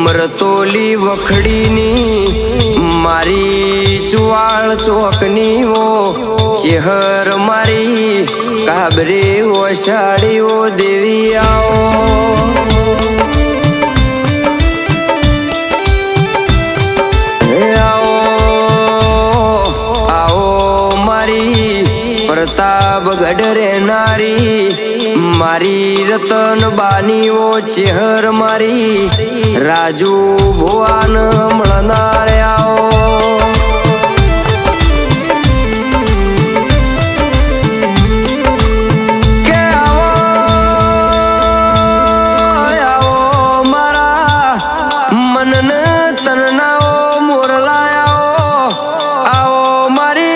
इमरतोली वखड़ीनी मारी चुवाल चौकनी वो चेहर मारी काबरे वो शाड़ी वो देवी आओ प्रतापगढ़ रे नारी मारी रतन बानी वो चेहर मारी राजू भुवन मलनार आओ के आओ आओ मारा मनन तननाओ मोरला आओ मारी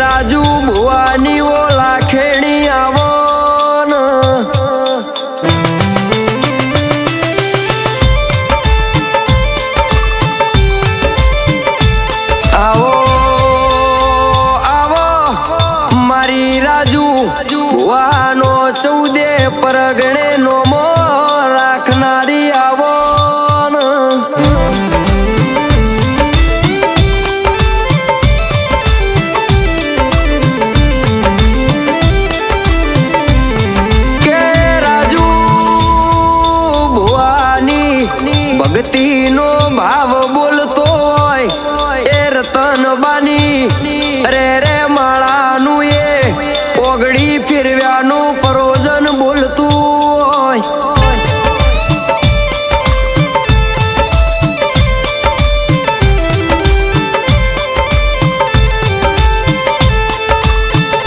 राजू भुवानी वो लाखेड़ी आवो आओ आवो मारी राजू भुवानो 14 परगणे नो मो राखनारी आवो भक्ति नो भाव बोलतो ए रतन बानी रे रे माळा नु ये ओगड़ी फिरव्या नु परोजन बोलतू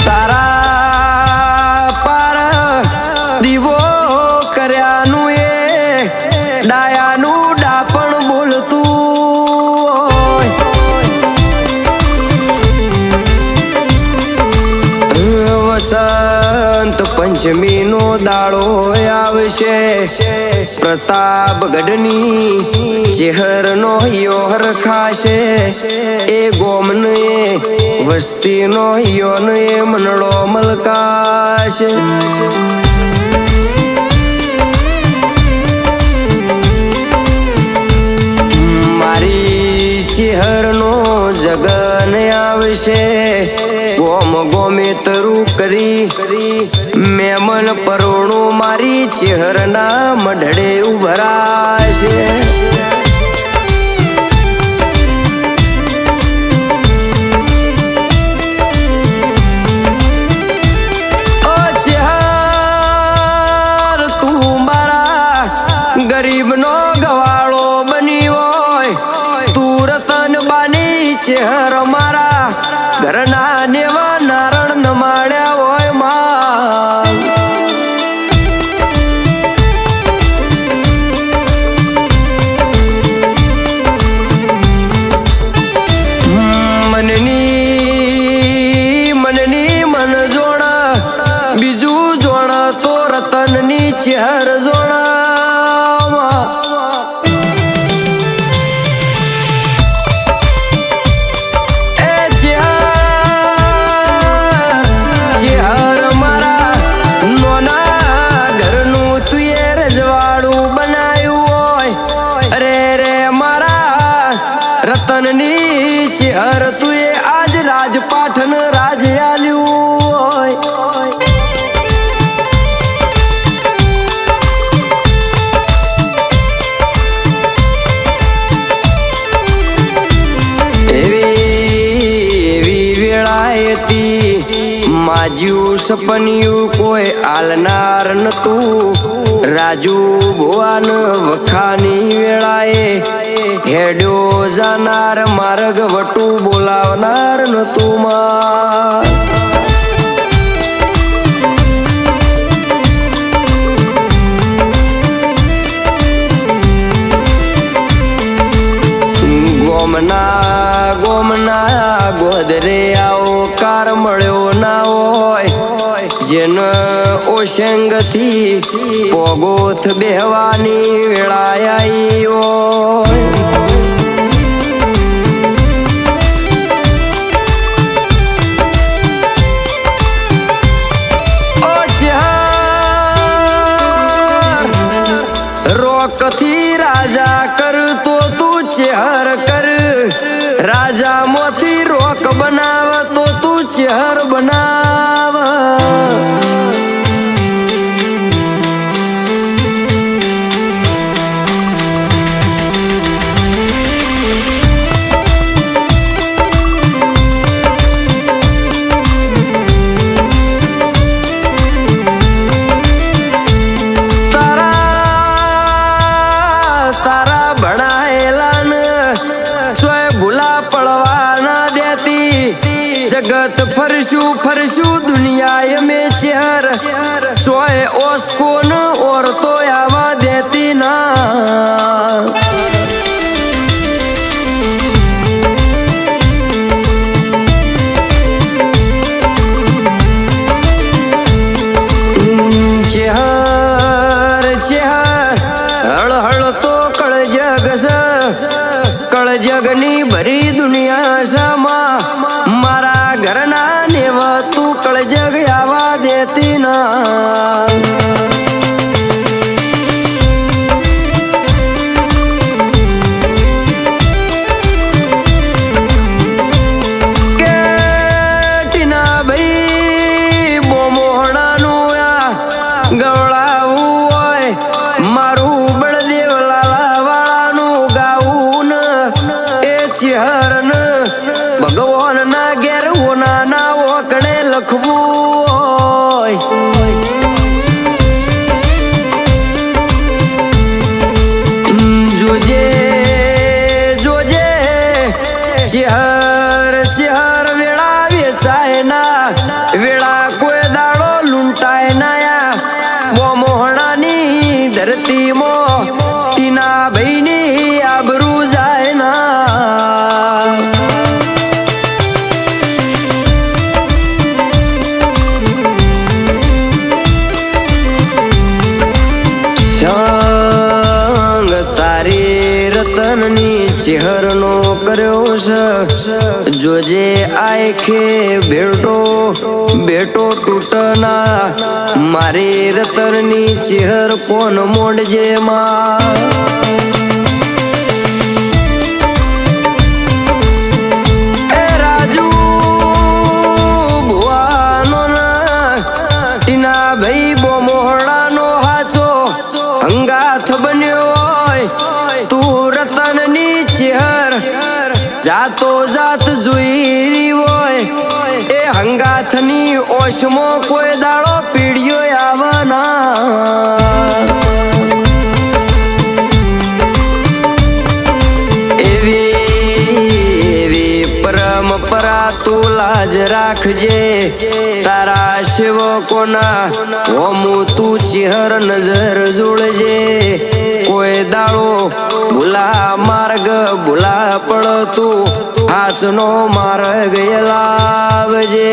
तारा पार दिवो कर्या नु ये डाया नु डापण बोलतू वसंत पंचमी नो दाड़ो आवशे प्रतापगढ़नी चेहर नो योहर खाशे ए गोमन ए वस्ती नो योन ए मनड़ो मलकाशे चेहर नो जगन आवशे गोम गोमे तरु करी मेमन परोणो मारी चेहर ना मढड़े उभराशे ओ चेहर तू मारा गरीब नो गवाड़ो बनी होय रतन बानी चेहर मारा घरना नेवा नारण न माण्या होय मां मननी मन जोड़ बीजू जोड़ तो रतननी चेहर जोड़ रतननी चेहर तुए आज राजपाठन राज आल्यू एवी वेळायती माज्यू सपन्यू कोई आलनार न तू राजू भुवन वखानी वेळाए हेड्यो जानार मार्ग वटू बोलावनार न तू गोमना गोमना गोदरे आओ कार मळ्यो ना होय जेन ओशंग थी पोगोथ बेहवानी वेळा आई होय कथी राजा उसको न और तो आवा देती ना कळ जगनी भरी दुनिया सामा मारा घरना नेव तू कळ जग आवा देती ना केटीना भाई बोमोहणानु या गवळावू होय मारू बळदेव हरण भगवान ना घेर होना ना ओकडे लखवू जोजे जोजे चिहर चिहर वेळा वेचाय ना वेळा कोय दाडो लुंटाय ना या वो मोहणानी धरती मो टीना बहिणी आबरू जाय ना चिहर नो कर्यो जोजे आखे भेटो भेटो टूटना मारे रतननी चिहर कोण मोडजे मा राजू भुवानो ना टीना भाई बो मोहळानो हाचो अंगाथ बन्यो तू रतननी चिहर जातो जात जुईरी वोय ए हंगाथनी ओशमो कोय दाड़ो पीड़ियो आवना एवी एवी परंपरा तू लाज राखजे तारा शिव कोना ओमू तू चिहर नजर जुळजे कोय दाड़ो भुला मार्ग भुला पड़ तू हाच नो मार्ग लावजे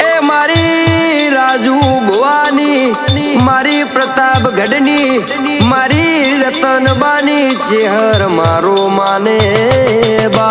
ए मारी राजू भुवानी मारी प्रताप गढ़नी मारी रतन बानी चिहर मारो माने बा।